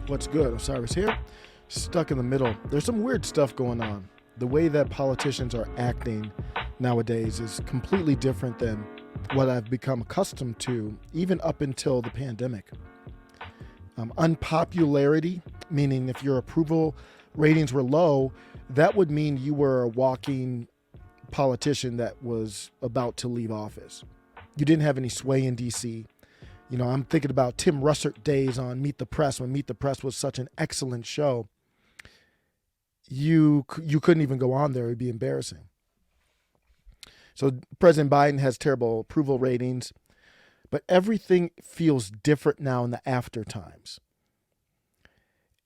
What's good? Osiris here. Stuck in the middle. There's some weird stuff going on. The way that politicians are acting nowadays is completely different than what I've become accustomed to, even up until the pandemic. Unpopularity, meaning if your approval ratings were low, that would mean you were a walking politician that was about to leave office. You didn't have any sway in DC. You know, I'm thinking about Tim Russert days on Meet the Press, when Meet the Press was such an excellent show. You couldn't even go on there. It'd be embarrassing. So President Biden has terrible approval ratings, but everything feels different now in the after times.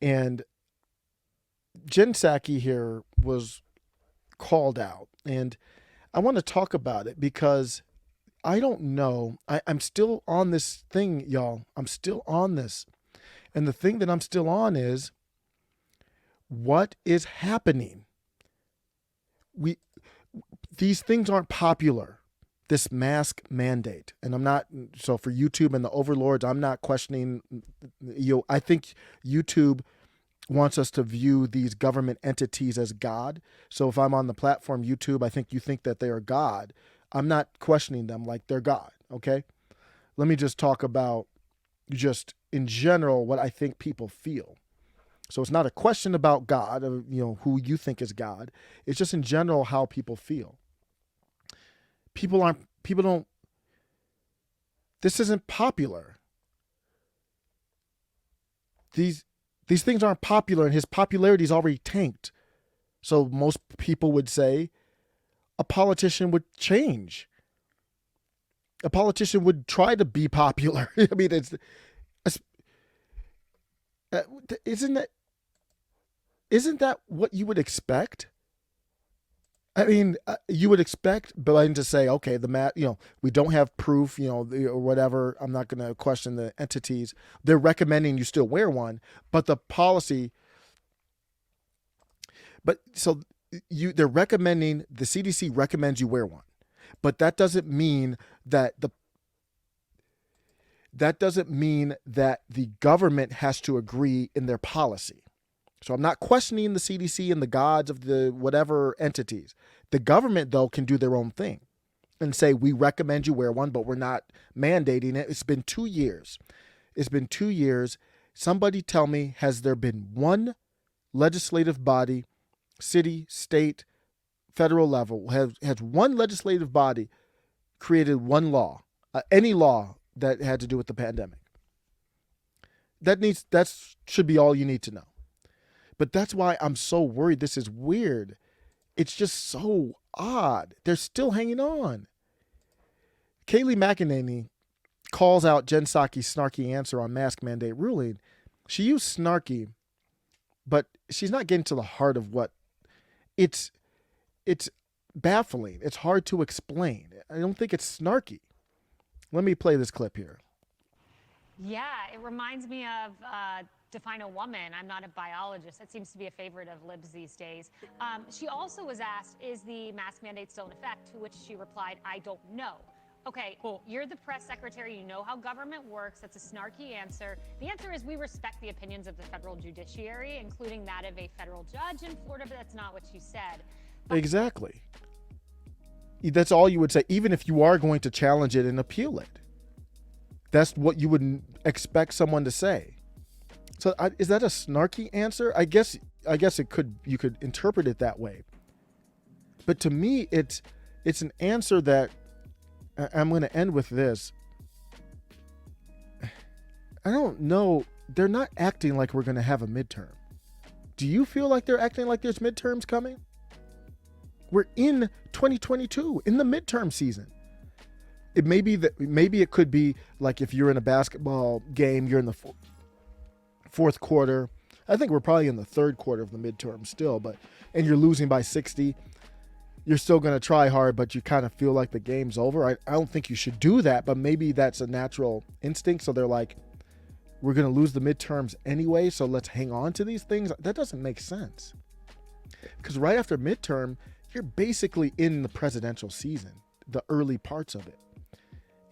And Jen Psaki here was called out, and I want to talk about it because I don't know. I'm still on this thing, y'all. I'm still on this. And the thing that I'm still on is, what is happening? These things aren't popular. This mask mandate. And I'm not, so for YouTube and the overlords, I'm not questioning, I think YouTube wants us to view these government entities as God. So if I'm on the platform YouTube, I think you think that they are God. I'm not questioning them like they're God, okay? Let me just talk about just in general what I think people feel. So it's not a question about God, who you think is God. It's just in general how people feel. This isn't popular. These things aren't popular, and his popularity is already tanked. So most people would say a politician would change. A politician would try to be popular. I mean, isn't that what you would expect? I mean, you would expect Biden to say, okay, we don't have proof, or whatever. I'm not going to question the entities. They're recommending you still wear one, but the policy. But so they're recommending, the CDC recommends you wear one, but that doesn't mean that the government has to agree in their policy. So I'm not questioning the CDC and the gods of the whatever entities. The government, though, can do their own thing and say, we recommend you wear one, but we're not mandating it. It's been 2 years. Somebody tell me, has there been one legislative body, city, state, federal level, has one legislative body created one law, any law that had to do with the pandemic? That should be all you need to know. But that's why I'm so worried. This is weird. It's just so odd. They're still hanging on. Kayleigh McEnany calls out Jen Psaki's snarky answer on mask mandate ruling. She used snarky, but she's not getting to the heart of what it's baffling. It's hard to explain. I don't think it's snarky. Let me play this clip here. Yeah, it reminds me of Define a Woman. I'm not a biologist. That seems to be a favorite of libs these days. She also was asked, is the mask mandate still in effect? To which she replied, I don't know. Okay, cool. You're the press secretary. You know how government works. That's a snarky answer. The answer is we respect the opinions of the federal judiciary, including that of a federal judge in Florida, but that's not what she said. Exactly. That's all you would say, even if you are going to challenge it and appeal it. That's what you would expect someone to say. So is that a snarky answer? I guess you could interpret it that way. But to me, it's an answer that I'm going to end with this. I don't know. They're not acting like we're going to have a midterm. Do you feel like they're acting like there's midterms coming? We're in 2022, in the midterm season. Maybe it could be like if you're in a basketball game, you're in the fourth quarter. I think we're probably in the third quarter of the midterm still, and you're losing by 60. You're still going to try hard, but you kind of feel like the game's over. I don't think you should do that, but maybe that's a natural instinct. So they're like, we're going to lose the midterms anyway, so let's hang on to these things. That doesn't make sense. Because right after midterm, you're basically in the presidential season, the early parts of it.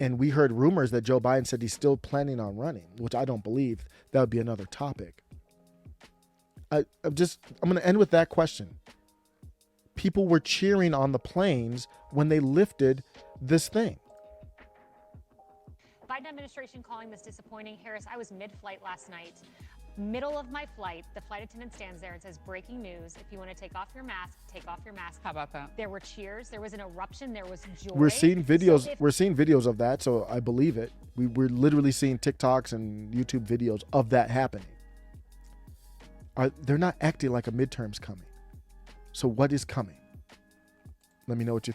And we heard rumors that Joe Biden said he's still planning on running, which I don't believe. That would be another topic. I'm going to end with that question. People were cheering on the planes when they lifted this thing. Biden administration calling this disappointing. Harris, I was mid-flight last night. Middle of my flight, the flight attendant stands there and says, breaking news. If you want to take off your mask, take off your mask. How about that? There were cheers. There was an eruption. There was joy. We're seeing videos. So if- we're seeing videos of that, so I believe it. We're literally seeing TikToks and YouTube videos of that happening. They're not acting like a midterm's coming. So what is coming? Let me know what you